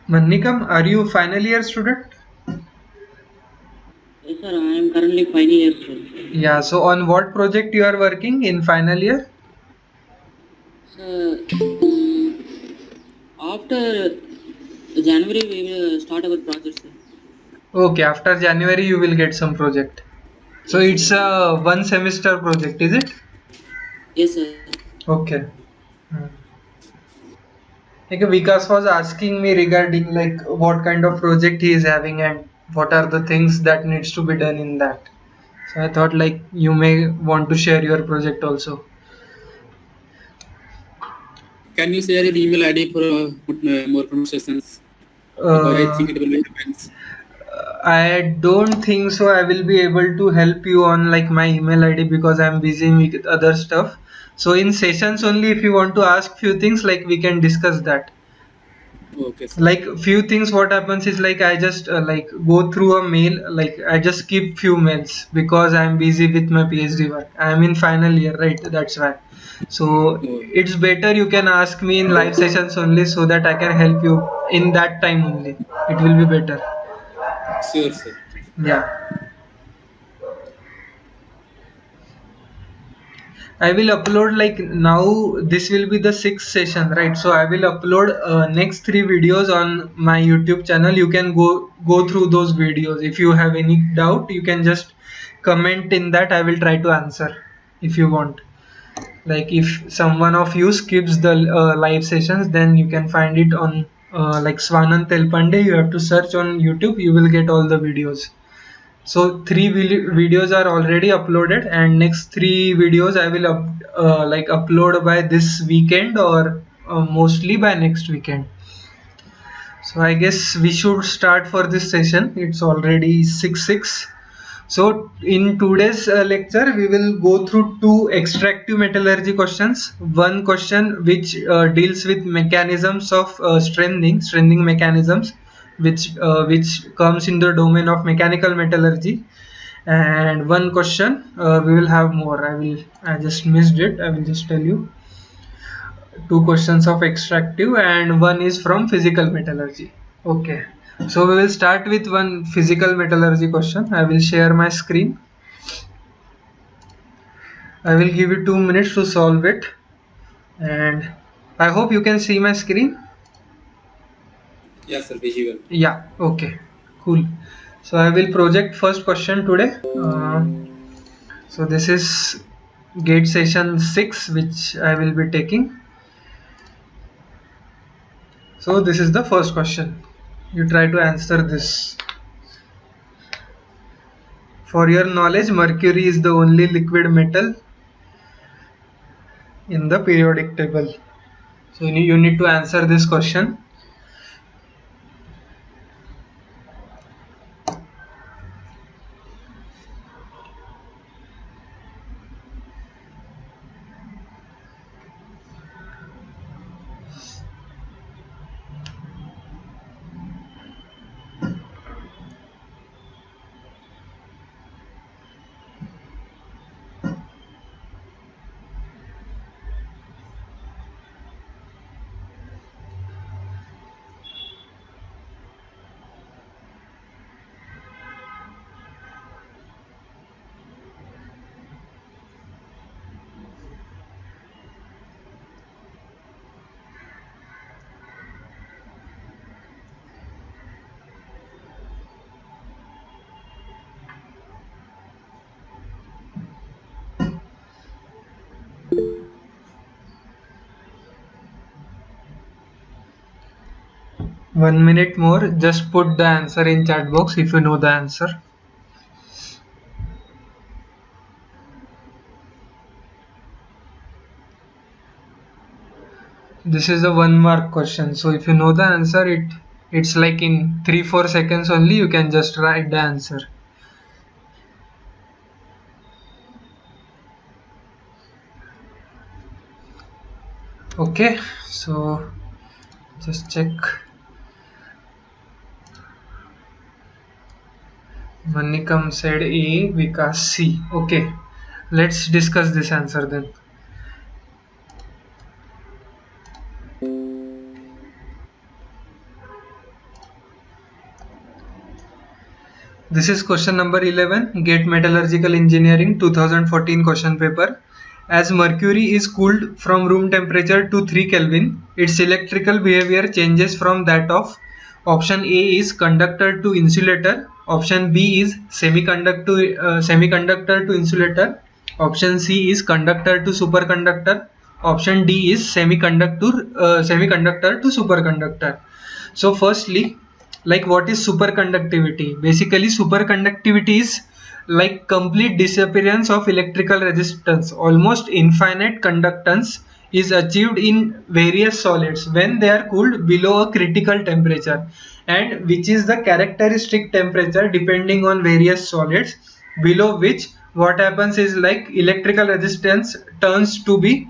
Mannikam, are you final year student? Yes, sir. I am currently final year, sir. Yeah, so on what project you are working in final year? So, after January, we will start our project, sir. Okay, after January you will get some project. So Yes, it's sir. a one semester project, is it? Yes, sir. Okay. Hmm. Like Vikas was asking me regarding like what kind of project he is having and what are the things that needs to be done in that. So I thought like you may want to share your project also. Can you share your email ID for more conversations? Because I Uh, think it will be happens. I don't think so. I will be able to help you on like my email ID because I'm busy with other stuff. So in sessions only, if you want to ask few things, like we can discuss that. Okay, sir. Like few things, what happens is like I just like go through a mail. Like I just skip few mails because I'm busy with my PhD work. I'm in final year, right? That's why. So Oh, it's better you can ask me in live sessions only so that I can help you in that time only. It will be better. sure, sir. Yeah. I will upload like now this will be the sixth session, right? So I will upload next three videos on my YouTube channel. You can go through those videos. If you have any doubt, you can just comment in that. I will try to answer if you want. Like if someone of you skips the live sessions, then you can find it on like Swanand Telpande. You have to search on YouTube. You will get all the videos. So three videos are already uploaded, and next three videos I will like upload by this weekend or mostly by next weekend. So I guess we should start for this session. It's already 6:06. So in today's lecture, we will go through two extractive metallurgy questions. One question which deals with mechanisms of strengthening mechanisms, which comes in the domain of mechanical metallurgy, and one question we will have more. I just missed it. I will just tell you two questions of extractive and one is from physical metallurgy. Okay, so we will start with one physical metallurgy question. I will share my screen. I will give you 2 minutes to solve it, and I hope you can see my screen. Yes, sir. Visual. Yeah, okay, cool. So I will project first question today. So this is gate session 6 which I will be taking. So this is the first question. You try to answer this. For your knowledge, mercury is the only liquid metal in the periodic table. So you need to answer this question. One minute more. Just put the answer in chat box if you know the answer. This is a 1 mark question. So if you know the answer, it's like in 3-4 seconds only. You can just write the answer. Okay. So just check. Manikam said A, Vikas C. Okay. Let's discuss this answer then. This is question number 11, GATE Metallurgical Engineering 2014 question paper. As mercury is cooled from room temperature to 3 Kelvin, its electrical behavior changes from that of option A is conductor to insulator, option B is semiconductor to insulator, option C is conductor to superconductor, option D is semiconductor to superconductor. So firstly, like what is superconductivity? Basically superconductivity is like complete disappearance of electrical resistance. Almost infinite conductance is achieved in various solids when they are cooled below a critical temperature, and which is the characteristic temperature depending on various solids, below which what happens is like electrical resistance turns to be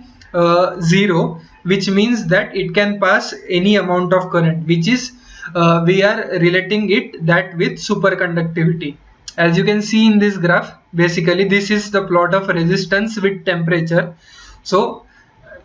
zero, which means that it can pass any amount of current, which is we are relating it that with superconductivity. As you can see in this graph, basically this is the plot of resistance with temperature. So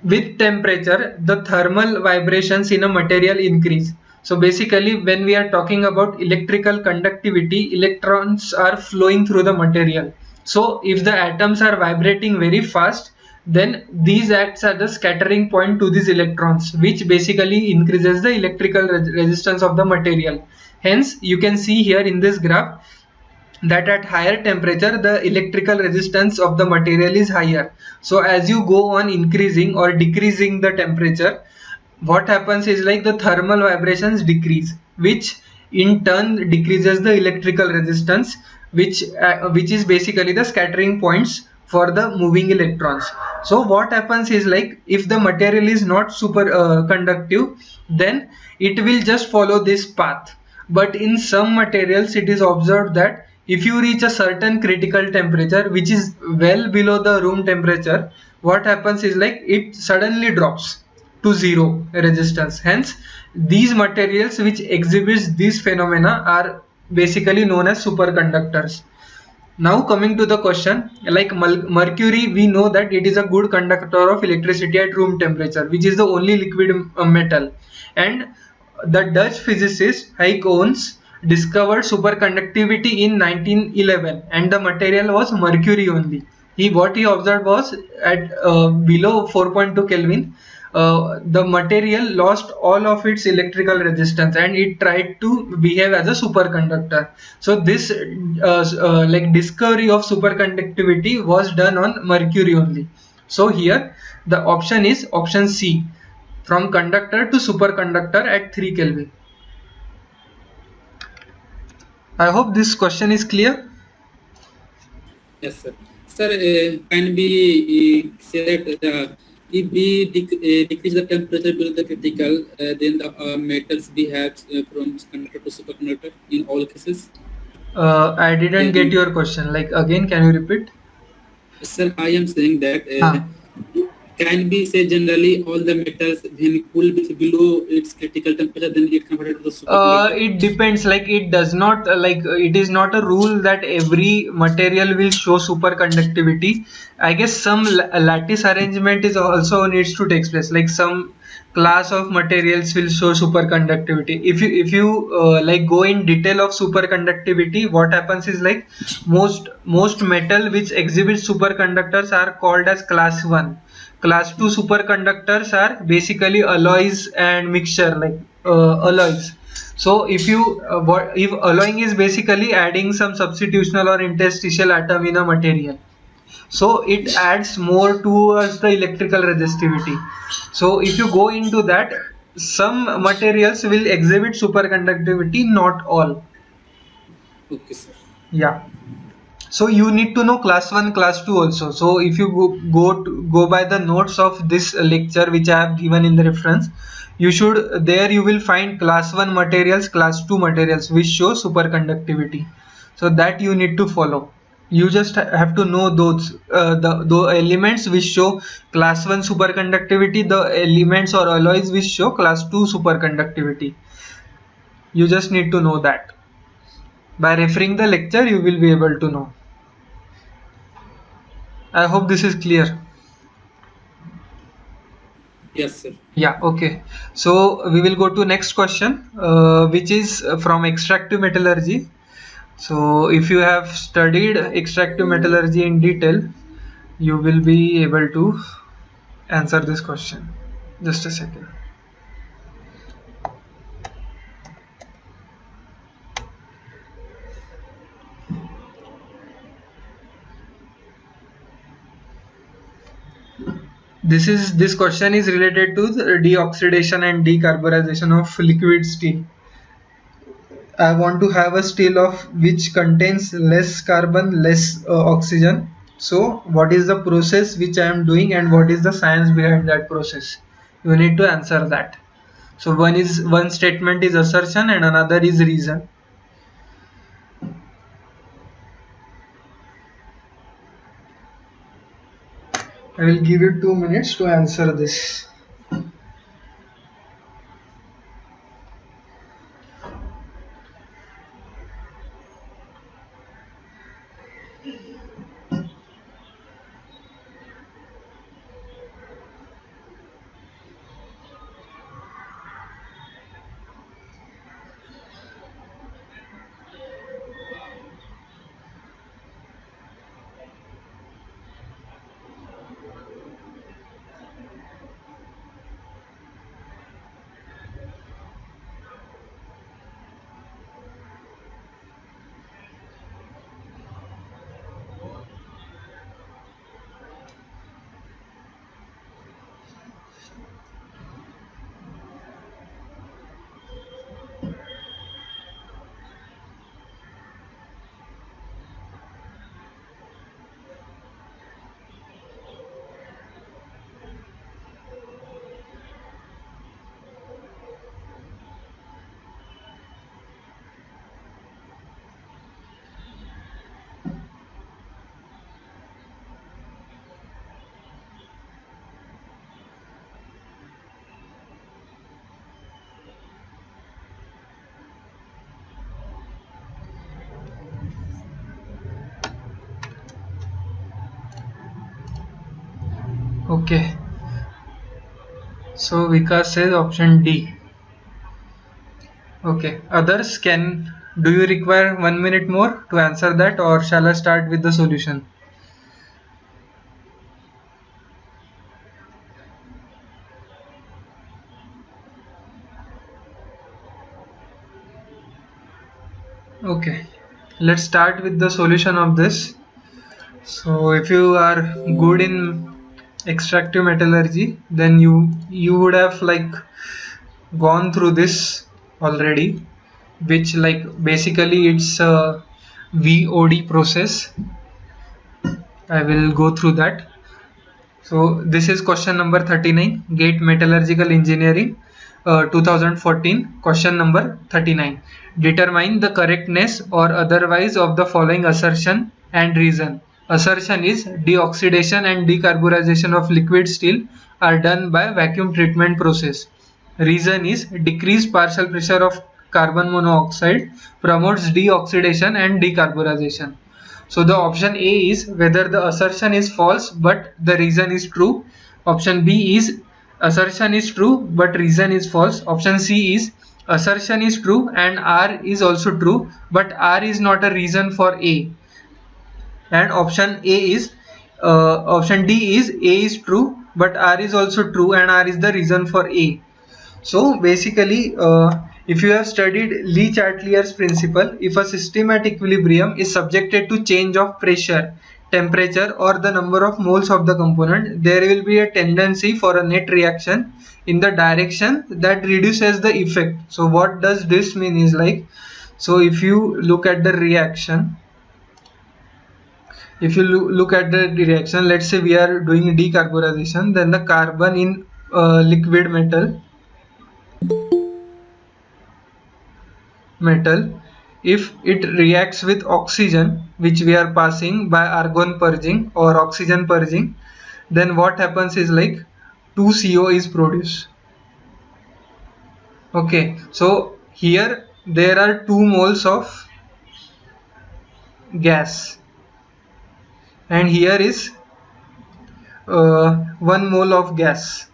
with temperature the thermal vibrations in a material increase. So basically when we are talking about electrical conductivity, electrons are flowing through the material. So if the atoms are vibrating very fast, then these acts as the scattering point to these electrons, which basically increases the electrical resistance of the material. Hence you can see here in this graph that at higher temperature the electrical resistance of the material is higher. So as you go on increasing or decreasing the temperature, what happens is like the thermal vibrations decrease, which in turn decreases the electrical resistance, which is basically the scattering points for the moving electrons. So what happens is like if the material is not super conductive, then it will just follow this path. But in some materials it is observed that if you reach a certain critical temperature which is well below the room temperature, what happens is like it suddenly drops to zero resistance. Hence these materials which exhibits these phenomena are basically known as superconductors. Now coming to the question, like mercury, we know that it is a good conductor of electricity at room temperature, which is the only liquid metal. And the Dutch physicist Hugo Oens discovered superconductivity in 1911, and the material was mercury only. What he observed was at below 4.2 Kelvin, the material lost all of its electrical resistance and it tried to behave as a superconductor. So this like discovery of superconductivity was done on mercury only. So here the option is option C, from conductor to superconductor at 3 Kelvin. I hope this question is clear. Yes, sir. Sir, can we say that if we decrease the temperature below the critical, then the metals behave from conductor to superconductor in all cases? I didn't get your question. Like again, can you repeat? Sir, I am saying that can we say generally all the metals when cool below its critical temperature, then it converted to the superconductor? It depends. Like it does not like it is not a rule that every material will show superconductivity. I guess some lattice arrangement is also needs to take place. Like some class of materials will show superconductivity. If you like go in detail of superconductivity, what happens is like most metal which exhibits superconductors are called as class 1. Class 2 superconductors are basically alloys and mixture, like alloys. So if alloying is basically adding some substitutional or interstitial atom in a material, so it adds more towards the electrical resistivity. So if you go into that, some materials will exhibit superconductivity, not all. Okay, sir. Yeah. So you need to know class 1, class 2 also. So if you go by the notes of this lecture which I have given in the reference, you will find class 1 materials, class 2 materials which show superconductivity. So that you need to follow. You just have to know those the elements which show class 1 superconductivity, the elements or alloys which show class 2 superconductivity. You just need to know that. By referring the lecture, you will be able to know. I hope this is clear. Yes, sir. Yeah, okay. So we will go to next question, which is from extractive metallurgy. So if you have studied extractive metallurgy in detail, you will be able to answer this question. Just a second. This question is related to the deoxidation and decarburization of liquid steel. I want to have a steel of which contains less carbon, less oxygen. So what is the process which I am doing and what is the science behind that process? You need to answer that. So one statement is assertion and another is reason. I will give you 2 minutes to answer this. Okay. So Vikas says option D. Okay. Others, do you require 1 minute more to answer that, or shall I start with the solution? Okay. Let's start with the solution of this. So if you are good in extractive metallurgy, then you would have like gone through this already, which like basically it's a VOD process. I will go through that. So this is question number 39, GATE Metallurgical Engineering 2014, question number 39. Determine the correctness or otherwise of the following assertion and reason. Assertion is deoxidation and decarburization of liquid steel are done by vacuum treatment process. Reason is decreased partial pressure of carbon monoxide promotes deoxidation and decarburization. So the option A is whether the assertion is false but the reason is true. Option B is assertion is true but reason is false. Option C is assertion is true and R is also true but R is not a reason for A. And option D is A is true but R is also true and R is the reason for A. So basically, if you have studied Lee Chatellier's principle, if a system at equilibrium is subjected to change of pressure, temperature or the number of moles of the component, there will be a tendency for a net reaction in the direction that reduces the effect. So what does this mean is like, so if you look at the reaction, look at the reaction, let's say we are doing decarburization, then the carbon in liquid metal, if it reacts with oxygen which we are passing by argon purging or oxygen purging, then what happens is like 2CO is produced. Okay, so here there are 2 moles of gas and here is 1 mole of gas.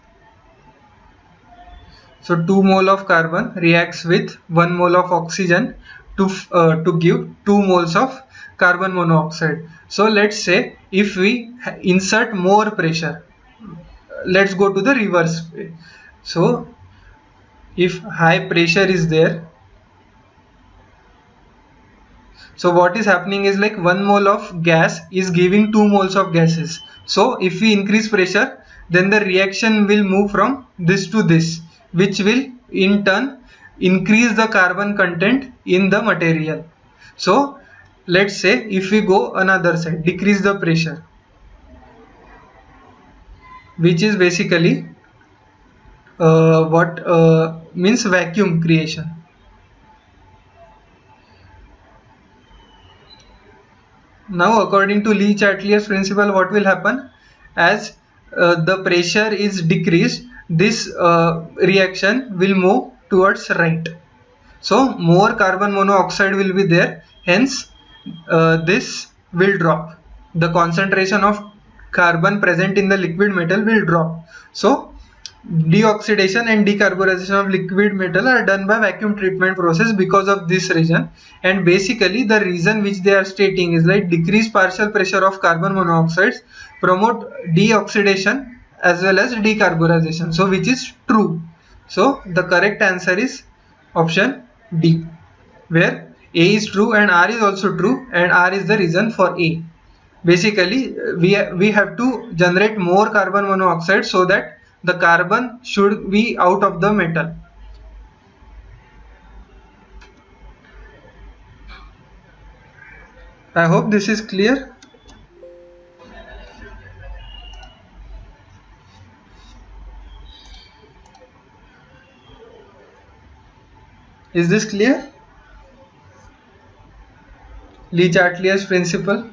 So 2 mole of carbon reacts with 1 mole of oxygen to give 2 moles of carbon monoxide. So let's say if we insert more pressure, let's go to the reverse way. So if high pressure is there, so what is happening is like 1 mole of gas is giving 2 moles of gases. So if we increase pressure, then the reaction will move from this to this, which will in turn increase the carbon content in the material. So let's say if we go another side, decrease the pressure, which is basically what means vacuum creation. Now according to Lee Chatelier's principle, what will happen as the pressure is decreased, this reaction will move towards right. So more carbon monoxide will be there, hence this will drop. The concentration of carbon present in the liquid metal will drop. So deoxidation and decarburization of liquid metal are done by vacuum treatment process because of this reason. And basically the reason which they are stating is like decreased partial pressure of carbon monoxides promote deoxidation as well as decarburization, so which is true. So the correct answer is option D, where A is true and R is also true, and R is the reason for A. Basically we have to generate more carbon monoxide so that the carbon should be out of the metal. I hope this is clear. Is this clear? Lee Chatelier's principle.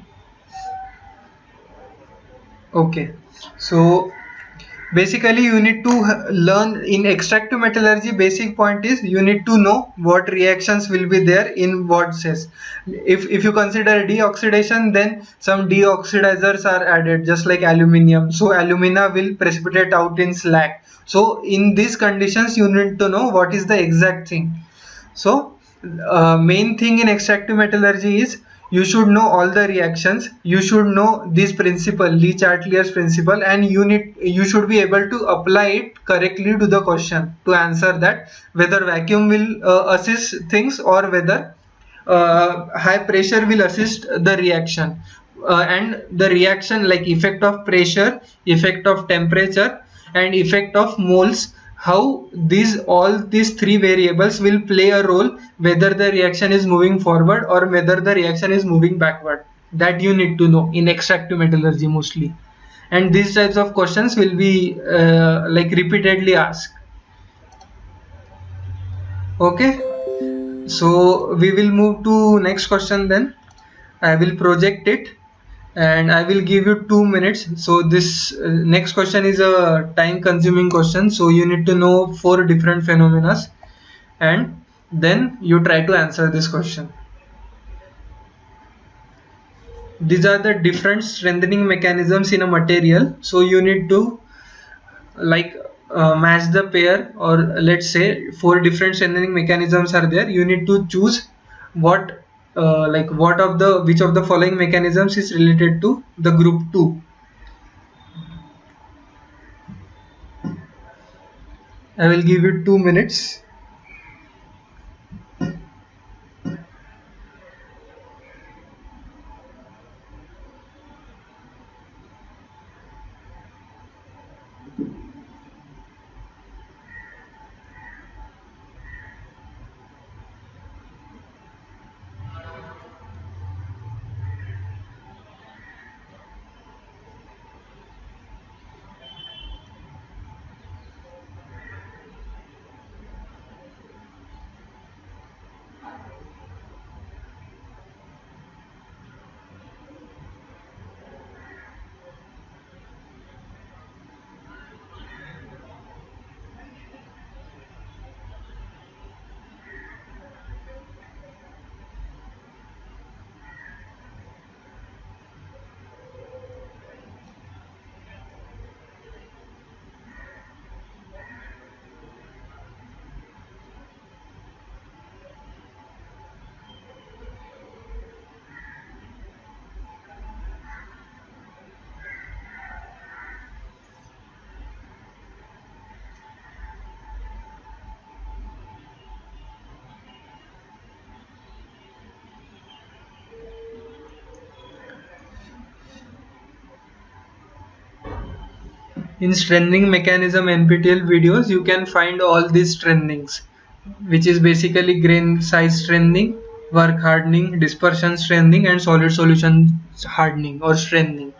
Okay, so basically you need to learn in extractive metallurgy. Basic point is you need to know what reactions will be there in what cells. If you consider deoxidation, then some deoxidizers are added just like aluminium, so alumina will precipitate out in slag. So in these conditions you need to know what is the exact thing. So main thing in extractive metallurgy is you should know all the reactions, you should know this principle, Lee Chatelier's principle, and you should be able to apply it correctly to the question to answer that whether vacuum will assist things or whether high pressure will assist the reaction. And the reaction like effect of pressure, effect of temperature and effect of moles, how all these three variables will play a role whether the reaction is moving forward or whether the reaction is moving backward. That you need to know in extractive metallurgy mostly, and these types of questions will be like repeatedly asked. Okay, so we will move to next question. Then I will project it and I will give you 2 minutes. So this next question is a time consuming question, so you need to know 4 different phenomena and then you try to answer this question. These are the different strengthening mechanisms in a material, so you need to like match the pair, or let's say 4 different strengthening mechanisms are there. You need to choose what which of the following mechanisms is related to the group 2. I will give you 2 minutes. In strengthening mechanism NPTEL videos, you can find all these strengthenings, which is basically grain size strengthening, work hardening, dispersion strengthening, and solid solution hardening or strengthening.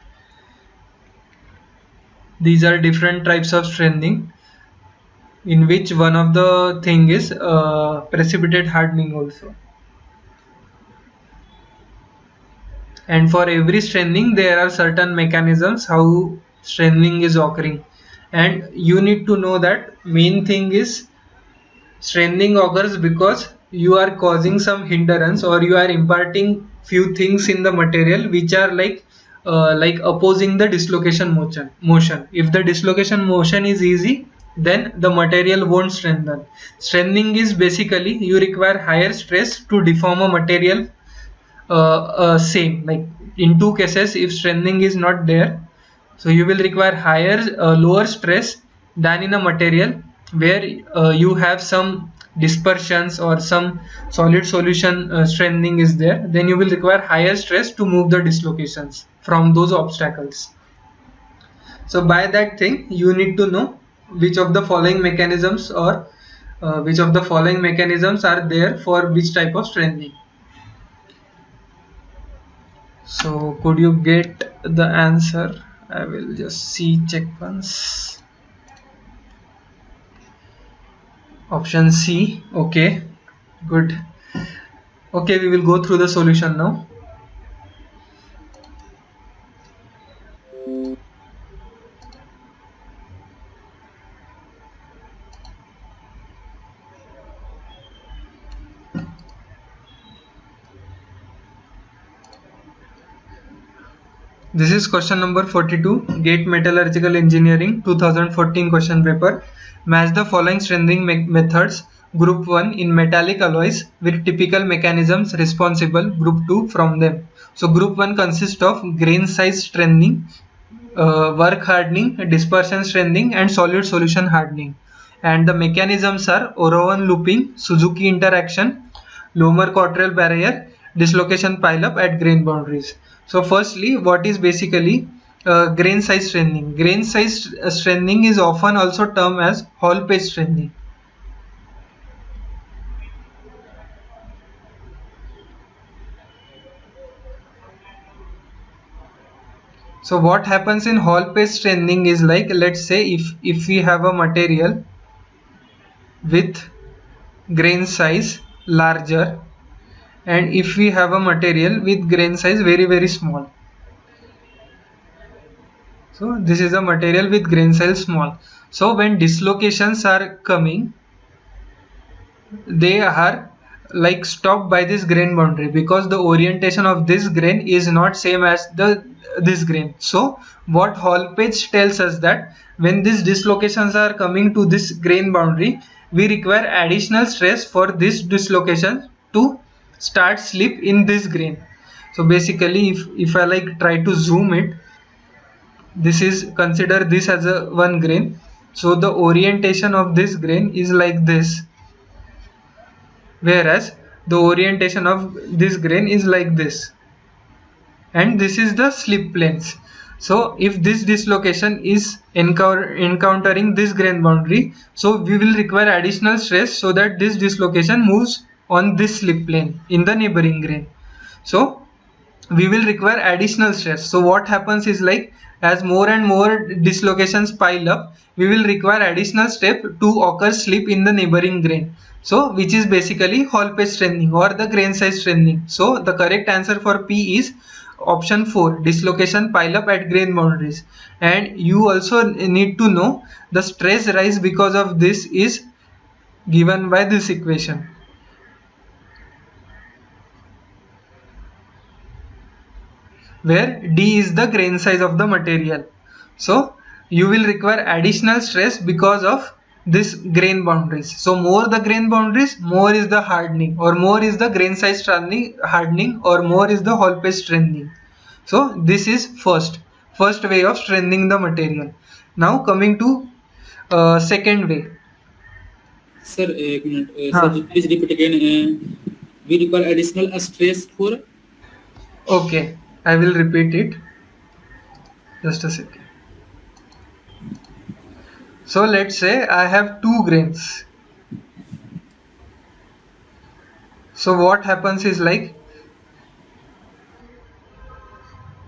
These are different types of strengthening, in which one of the thing is precipitate hardening also. And for every strengthening there are certain mechanisms how strengthening is occurring, and you need to know that main thing is strengthening occurs because you are causing some hindrance or you are imparting few things in the material which are like opposing the dislocation motion. If the dislocation motion is easy, then the material won't strengthen. Strengthening is basically you require higher stress to deform a material. Same, like in two cases, if strengthening is not there, so you will require higher lower stress than in a material where you have some dispersions or some solid solution strengthening is there. Then you will require higher stress to move the dislocations from those obstacles. So by that thing you need to know which of the following mechanisms or which of the following mechanisms are there for which type of strengthening. So could you get the answer? I will just check once. Option C. Okay, good. Okay, we will go through the solution now. This is question number 42, GATE Metallurgical Engineering 2014 question paper. Match the following strengthening methods. Group 1 in metallic alloys with typical mechanisms responsible. Group 2 from them. So group 1 consists of grain size strengthening, work hardening, dispersion strengthening, and solid solution hardening. And the mechanisms are Orowan looping, Suzuki interaction, Lohmer-Cottrell barrier, dislocation pileup at grain boundaries. So firstly, what is basically grain size strengthening? Grain size strengthening is often also termed as Hall page strengthening. So what happens in Hall page strengthening is like, let's say if we have a material with grain size larger, and if we have a material with grain size very small. So this is a material with grain size small. So when dislocations are coming, they are like stopped by this grain boundary because the orientation of this grain is not same as this grain. So what Hall page tells us that when these dislocations are coming to this grain boundary, we require additional stress for this dislocation to start slip in this grain. So basically if I like try to zoom it, this is, consider this as a one grain. So the orientation of this grain is like this, whereas the orientation of this grain is like this, and this is the slip planes. So if this dislocation is encountering this grain boundary, so we will require additional stress so that this dislocation moves on this slip plane in the neighboring grain. So we will require additional stress. So what happens is like, as more and more dislocations pile up, we will require additional step to occur slip in the neighboring grain. So which is basically Hall page strengthening or the grain size strengthening. So the correct answer for P is option 4, dislocation pile up at grain boundaries. And you also need to know the stress rise because of this is given by this equation, where D is the grain size of the material. So you will require additional stress because of this grain boundaries. So more the grain boundaries, more is the hardening, or more is the grain size hardening, or more is the Hall page strengthening. So this is first way of strengthening the material. Now coming to second way. Sir, एक minute. Sir, please repeat again. We require additional stress for. Okay, I will repeat it. Just a second. So let's say I have two grains. So what happens is like,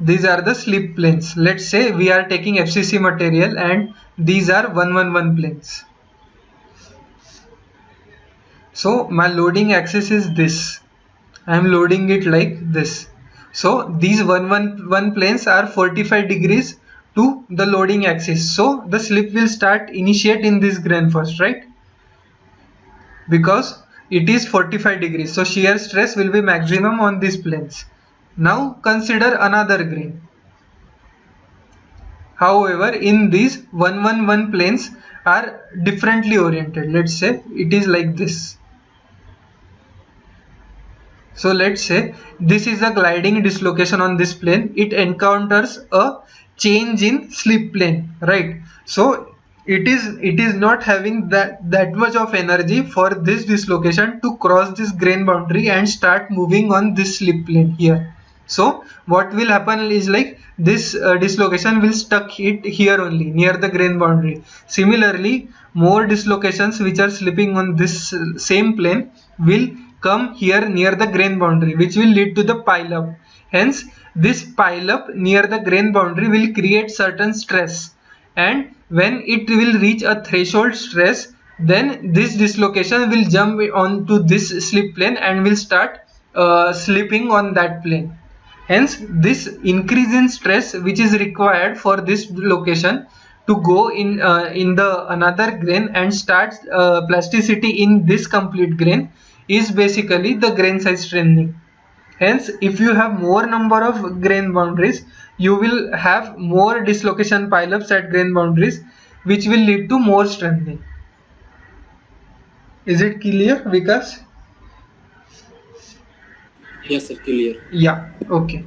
these are the slip planes. Let's say we are taking FCC material and these are 111 planes. So my loading axis is this. I am loading it like this. So these 111 planes are 45 degrees to the loading axis. So the slip will start initiate in this grain first, right? Because it is 45 degrees. So shear stress will be maximum on these planes. Now consider another grain. However, in these 111 planes are differently oriented. Let's say it is like this. So let's say this is a gliding dislocation on this plane. It encounters a change in slip plane, right? So it is not having that much of energy for this dislocation to cross this grain boundary and start moving on this slip plane here. So what will happen is like this dislocation will stuck it here only near the grain boundary. Similarly, more dislocations which are slipping on this same plane will come here near the grain boundary, which will lead to the pile up. Hence this pile up near the grain boundary will create certain stress, and when it will reach a threshold stress, then this dislocation will jump onto this slip plane and will start slipping on that plane. Hence this increase in stress which is required for this location to go in the another grain and start plasticity in this complete grain is basically the grain size strengthening. Hence if you have more number of grain boundaries, you will have more dislocation pileups at grain boundaries, which will lead to more strengthening. Is it clear, Vikas? Yes, sir, clear. Yeah, okay.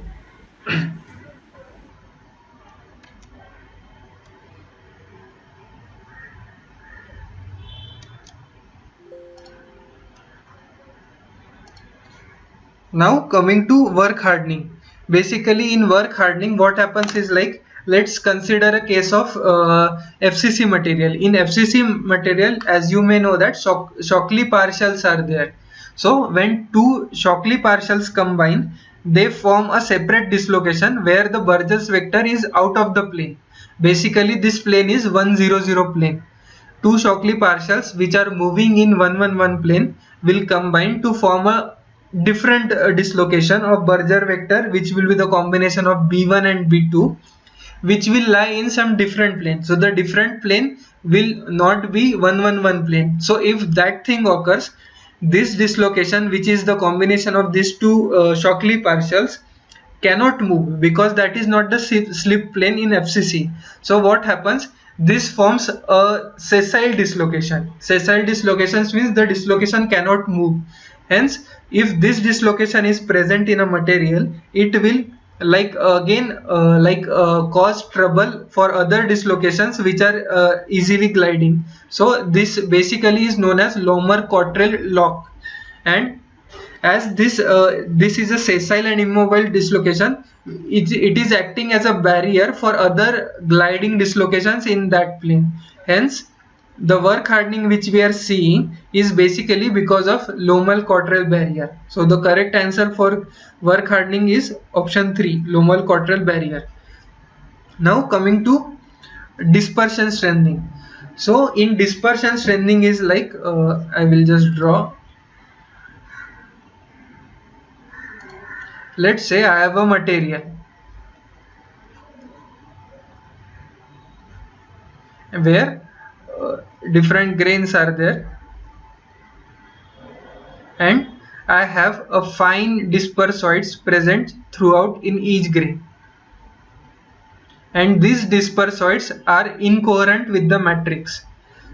Now coming to work hardening. Basically in work hardening what happens is like, let's consider a case of FCC material. In FCC material, as you may know that Shockley partials are there. So when two Shockley partials combine, they form a separate dislocation where the Burgers vector is out of the plane. Basically this plane is 100 plane. Two Shockley partials which are moving in 111 plane will combine to form a different dislocation of Berger vector, which will be the combination of B1 and B2, which will lie in some different plane. So the different plane will not be 111 plane. So if that thing occurs, this dislocation, which is the combination of these two Shockley partials, cannot move because that is not the slip plane in FCC. So what happens? This forms a sessile dislocation. Sessile dislocations means the dislocation cannot move. Hence, if this dislocation is present in a material, it will like again cause trouble for other dislocations which are easily gliding. So this basically is known as Lomer-Cottrell lock, and as this is a sessile and immobile dislocation, it is acting as a barrier for other gliding dislocations in that plane. Hence the work hardening which we are seeing is basically because of Lommel-Cottrell barrier. So the correct answer for work hardening is option 3, Lommel-Cottrell barrier. Now coming to dispersion strengthening. So in dispersion strengthening is like I will just draw. Let's say I have a material where different grains are there, and I have a fine dispersoids present throughout in each grain, and these dispersoids are incoherent with the matrix.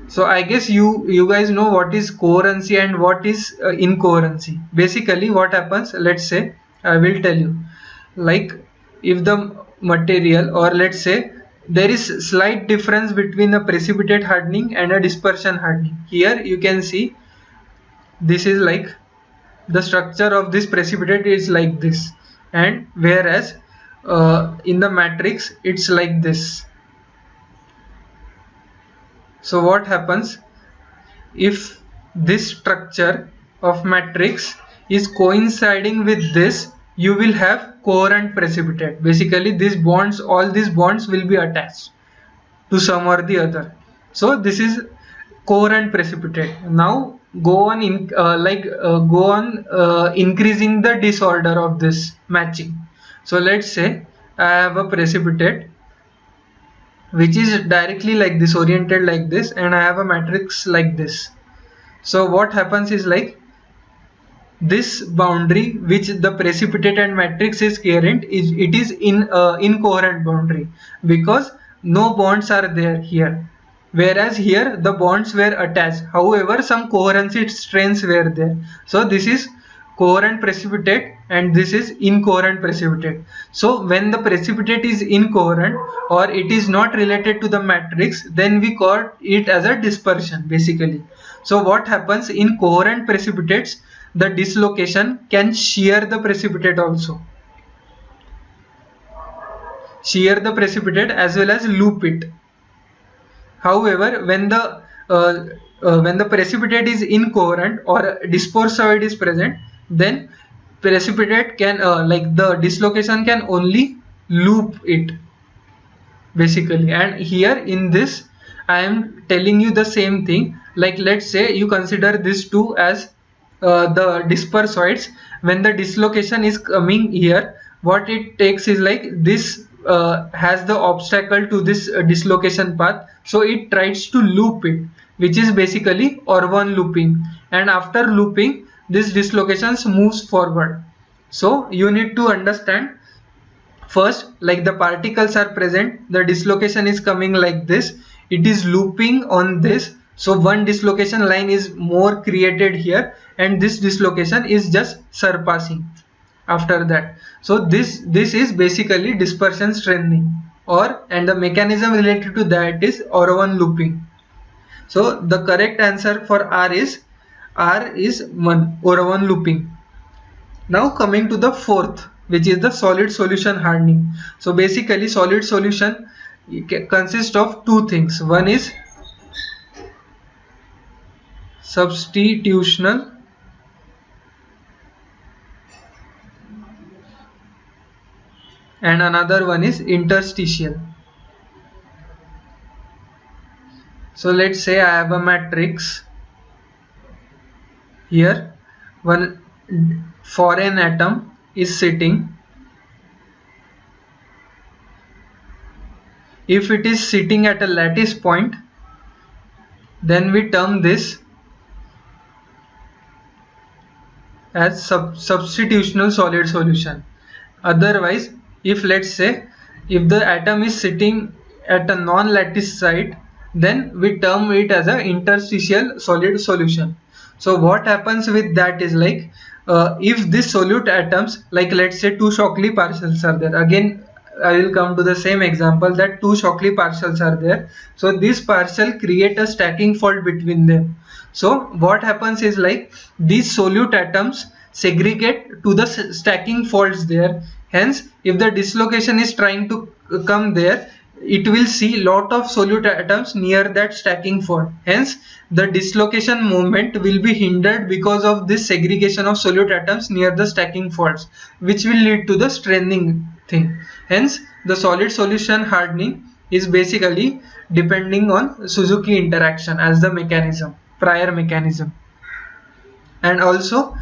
So I guess you guys know what is coherency and what is incoherency. Basically what happens, let's say I will tell you, like if the material, or let's say there is slight difference between a precipitate hardening and a dispersion hardening. Here you can see this is like the structure of this precipitate is like this, and whereas in the matrix it's like this. So what happens if this structure of matrix is coinciding with this? You will have coherent precipitate. Basically these bonds, all these bonds will be attached to some or the other. So this is coherent precipitate. Now go on increasing the disorder of this matching. So let's say I have a precipitate which is directly like this, oriented like this, and I have a matrix like this. So what happens is like this boundary which the precipitate and matrix is coherent, it is in incoherent boundary because no bonds are there here, whereas here the bonds were attached, however some coherency strains were there. So this is coherent precipitate and this is incoherent precipitate. So when the precipitate is incoherent or it is not related to the matrix, then we call it as a dispersion basically. So what happens in coherent precipitates, the dislocation can shear the precipitate also, shear the precipitate as well as loop it. However, when the precipitate is incoherent or dispersoid is present, then precipitate can the dislocation can only loop it basically. And here in this I am telling you the same thing. Like let's say you consider these two as the dispersoids. When the dislocation is coming here, what it takes is like this has the obstacle to this dislocation path, so it tries to loop it, which is basically Orban looping, and after looping this dislocations moves forward. So you need to understand first, like the particles are present, the dislocation is coming like this, it is looping on this, so one dislocation line is more created here and this dislocation is just surpassing after that. So this is basically dispersion strengthening, and the mechanism related to that is Orban looping. So the correct answer for R is 1, Orban looping. Now coming to the fourth, which is the solid solution hardening. So basically solid solution consists of two things. One is substitutional and another one is interstitial. So let's say I have a matrix here, one foreign atom is sitting. If it is sitting at a lattice point, then we term this as substitutional solid solution. Otherwise, if let's say if the atom is sitting at a non-lattice site, then we term it as an interstitial solid solution. So what happens with that is like if these solute atoms, like let's say two Shockley partials are there, again I will come to the same example that two Shockley partials are there. So this partial create a stacking fault between them. So what happens is like these solute atoms segregate to the stacking faults there. Hence, if the dislocation is trying to come there, it will see lot of solute atoms near that stacking fault. Hence, the dislocation moment will be hindered because of this segregation of solute atoms near the stacking faults, which will lead to the straining thing. Hence, the solid solution hardening is basically depending on Suzuki interaction as the mechanism, prior mechanism. And also,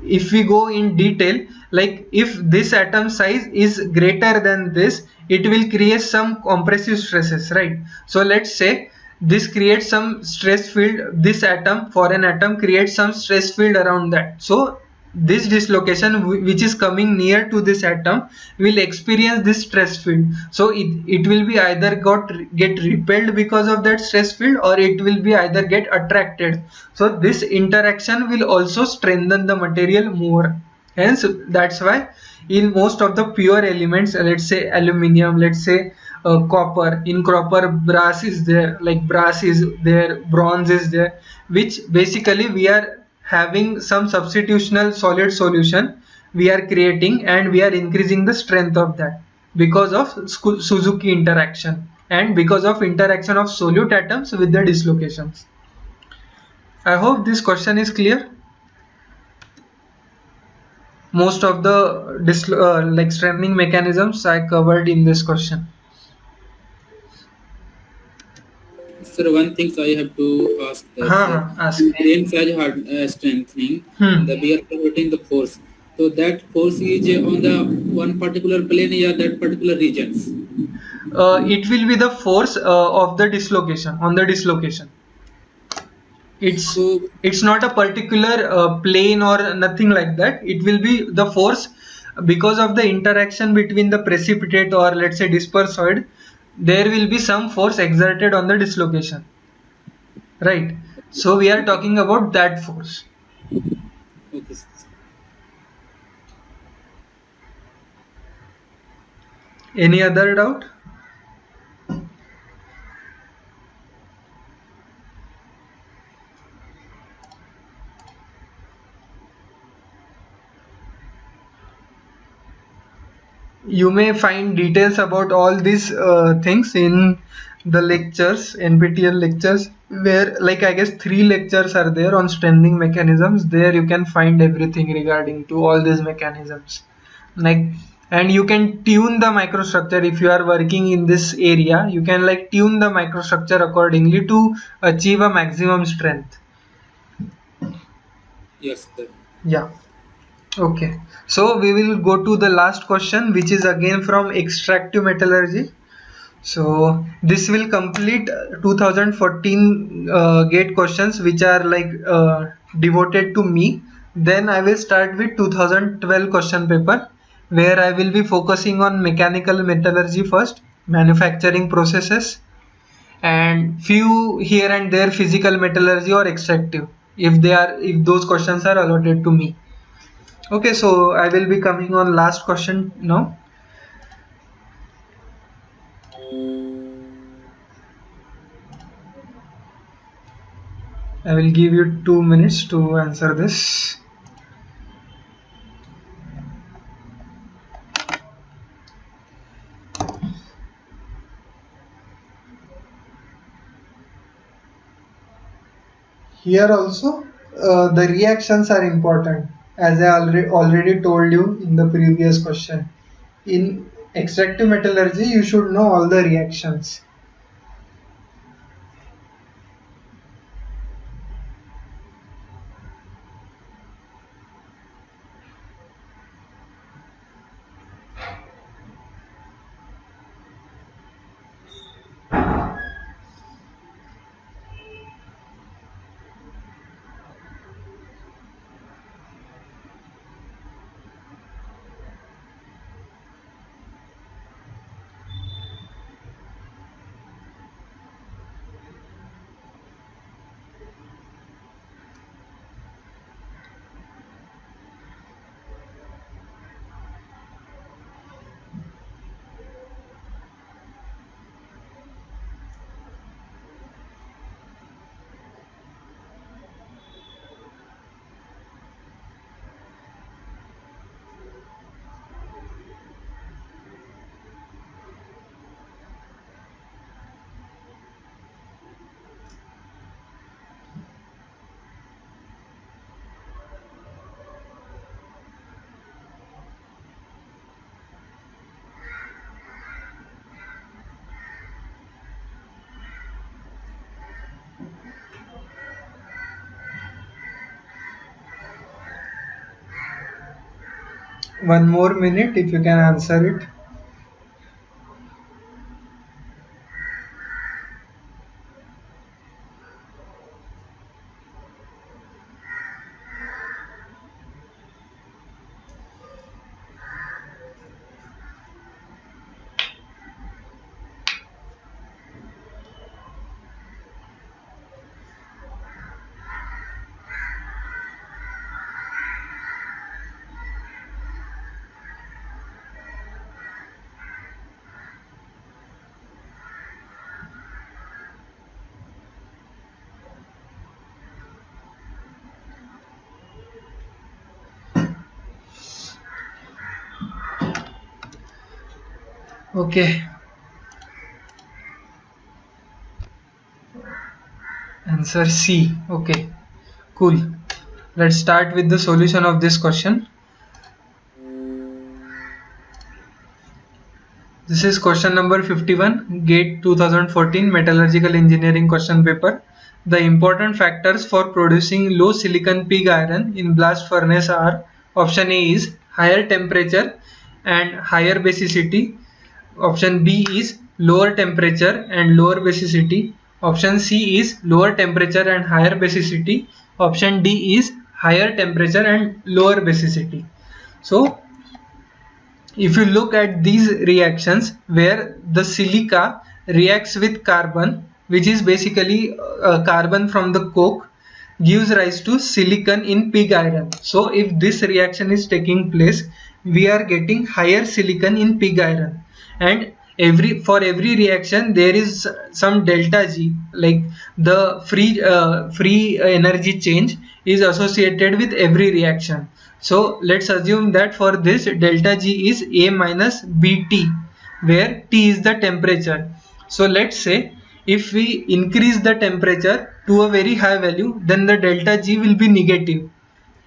if we go in detail, like if this atom size is greater than this, it will create some compressive stresses, right? So let's say this creates some stress field, this atom, foreign atom creates some stress field around that. So this dislocation which is coming near to this atom will experience this stress field. So it will be either get repelled because of that stress field, or it will be either get attracted. So this interaction will also strengthen the material more. Hence that's why in most of the pure elements, let's say aluminium, let's say copper, in copper brass is there, like brass is there, bronze is there, which basically we are having some substitutional solid solution we are creating, and we are increasing the strength of that because of Suzuki interaction and because of interaction of solute atoms with the dislocations. I hope this question is clear. Most of the like strengthening mechanisms I covered in this question. Sir, one thing I have to ask that, sir. Ask. In grain size hard strengthening, we are promoting the force. So that force is on the one particular plane or that particular regions. It will be the force of the dislocation on the dislocation. So It's not a particular plane or nothing like that. It will be the force because of the interaction between the precipitate or let's say dispersed solid. There will be some force exerted on the dislocation, right? So we are talking about that force. okay. Any other doubt? You may find details about all these things in the lectures, NPTEL lectures, where like I guess 3 lectures are there on strengthening mechanisms. There you can find everything regarding to all these mechanisms, like, and you can tune the microstructure. If you are working in this area, you can like tune the microstructure accordingly to achieve a maximum strength. Yes, sir. Yeah. Okay, so we will go to the last question, which is again from extractive metallurgy. So this will complete 2014 gate questions, which are like devoted to me. Then I will start with 2012 question paper, where I will be focusing on mechanical metallurgy first, manufacturing processes, and few here and there physical metallurgy or extractive, if those questions are allotted to me. Okay, so I will be coming on last question now. I will give you 2 minutes to answer this. Here also, the reactions are important, as I already told you in the previous question. In extractive metallurgy, you should know all the reactions. One more minute if you can answer it. Okay. Answer C. Okay, cool. Let's start with the solution of this question. This is question number 51, GATE 2014 Metallurgical Engineering question paper. The important factors for producing low silicon pig iron in blast furnace are: option A is higher temperature and higher basicity, option B is lower temperature and lower basicity, option C is lower temperature and higher basicity, option D is higher temperature and lower basicity. So if you look at these reactions where the silica reacts with carbon, which is basically carbon from the coke, gives rise to silicon in pig iron. So if this reaction is taking place, we are getting higher silicon in pig iron, and for every reaction there is some delta G, like the free energy change is associated with every reaction. So let's assume that for this delta G is A minus BT, where T is the temperature. So let's say if we increase the temperature to a very high value, then the delta G will be negative,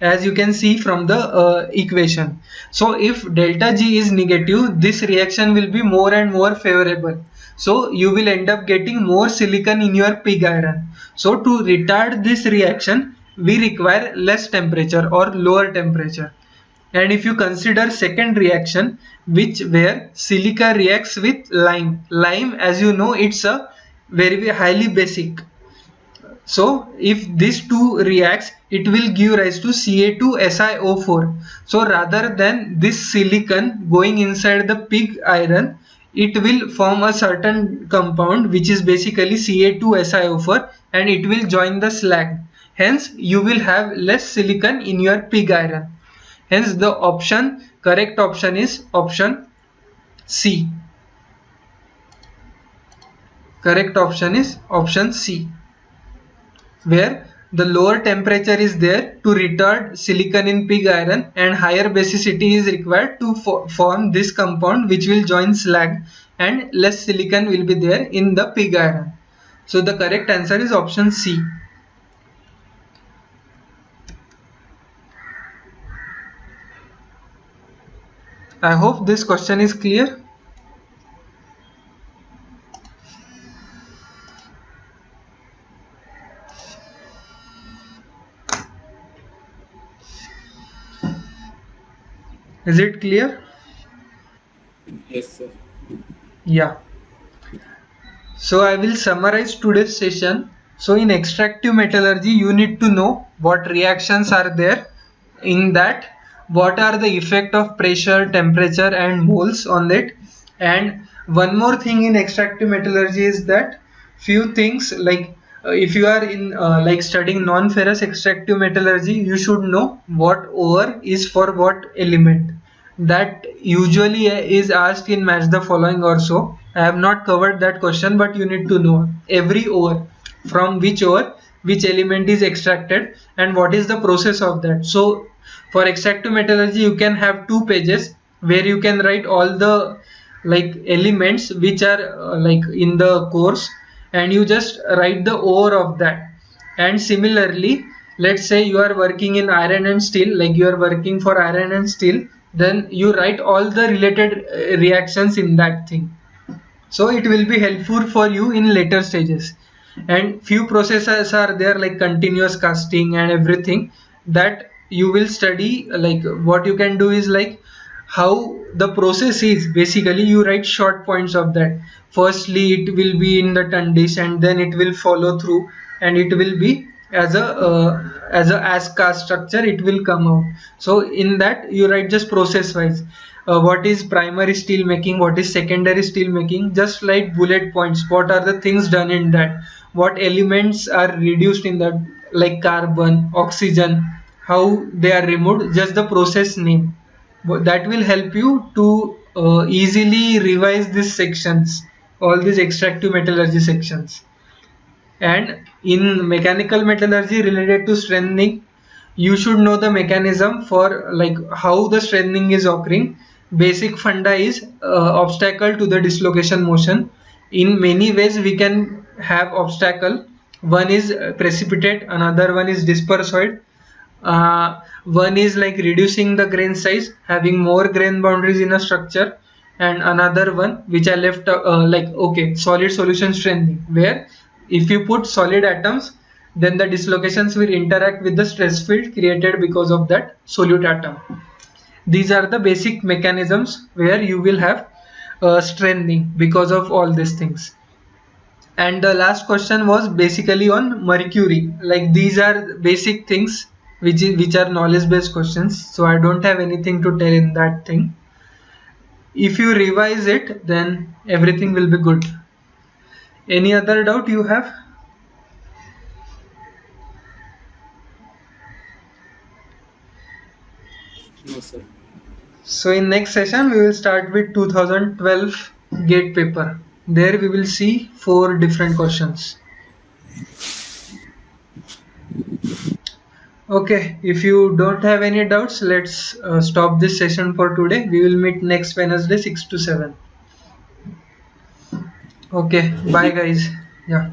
as you can see from the equation. So if delta G is negative, this reaction will be more and more favorable. So you will end up getting more silicon in your pig iron. So to retard this reaction, we require less temperature or lower temperature. And if you consider second reaction, where silica reacts with lime, as you know, it's a very highly basic. So if these two reacts, it will give rise to Ca2SiO4. So rather than this silicon going inside the pig iron, it will form a certain compound which is basically Ca2SiO4, and it will join the slag. Hence you will have less silicon in your pig iron. Hence the correct option is option C. Correct option is option C, where the lower temperature is there to retard silicon in pig iron and higher basicity is required to form this compound which will join slag, and less silicon will be there in the pig iron. So the correct answer is option C. I hope this question is clear. Is it clear? Yes, sir. Yeah. So I will summarize today's session. So in extractive metallurgy, you need to know what reactions are there in that, what are the effect of pressure, temperature and moles on it. And one more thing in extractive metallurgy is that few things like if you are in like studying non-ferrous extractive metallurgy, you should know what ore is for what element. That usually is asked in match the following or so. I have not covered that question, but you need to know every ore, from which ore which element is extracted and what is the process of that. So for extractive metallurgy, you can have 2 pages where you can write all the like elements which are like in the course, and you just write the ore of that. And similarly, let's say you are working in iron and steel, like you are working for iron and steel, then you write all the related reactions in that thing. So it will be helpful for you in later stages. And few processes are there like continuous casting and everything that you will study. Like what you can do is like how the process is, basically you write short points of that. Firstly it will be in the tundish, and then it will follow through, and it will be as a cast structure it will come out. So in that you write just process wise, what is primary steel making, what is secondary steel making, just like bullet points, what are the things done in that, what elements are reduced in that, like carbon, oxygen, how they are removed, just the process name. That will help you to easily revise these sections, all these extractive metallurgy sections. And in mechanical metallurgy related to strengthening, you should know the mechanism for like how the strengthening is occurring. Basic funda is obstacle to the dislocation motion. In many ways we can have obstacle, One is precipitate, another one is dispersoid. One is like reducing the grain size, having more grain boundaries in a structure, and another one which I left like, okay, solid solution strengthening, where if you put solid atoms, then the dislocations will interact with the stress field created because of that solute atom. These are the basic mechanisms where you will have strengthening because of all these things. And the last question was basically on mercury. Like, these are basic things which are knowledge based questions, so I don't have anything to tell in that thing. If you revise it, then everything will be good. Any other doubt you have? No, sir. So in next session we will start with 2012 gate paper. There we will see 4 different questions. Okay, if you don't have any doubts, let's stop this session for today. We will meet next Wednesday 6 to 7. Okay, bye guys. Yeah.